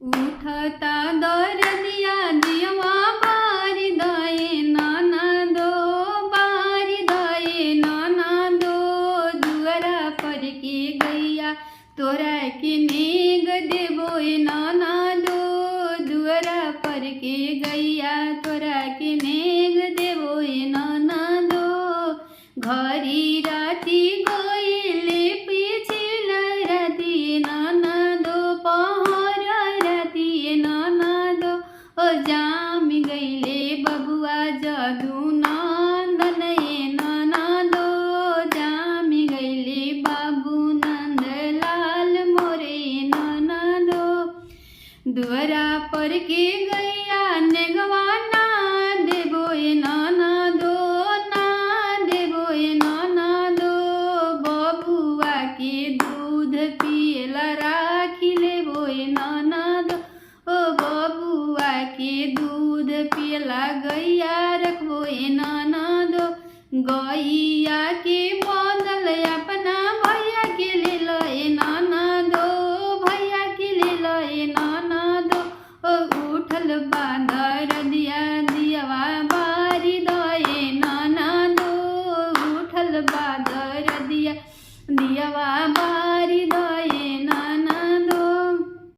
उठता दरदिया दियवा बारी दए नाना दो, बारी दए नाना दो। दुअरा पर के गैया तोरा के नेग देबो नाना दो। दुअरा पर के गैया तोरा के नेग देबो नाना दो। घरी राती गइले पिछिल राती नाना दो, पहर राती नाना दो। ओ जाम गइले बबुआ जादू नंदन नाना दो। जाम गइले बाबू नंदलाल मोरे नाना दो। दुअरा पर के गैया नेगवा ना देबो नाना दो, ना देबो नाना दो। बबुआ के दूध पियला राखी लेबो नाना दो। ओ बबुआ के दूध पियला गैया रखबो नाना दो। गैया के बदल अपना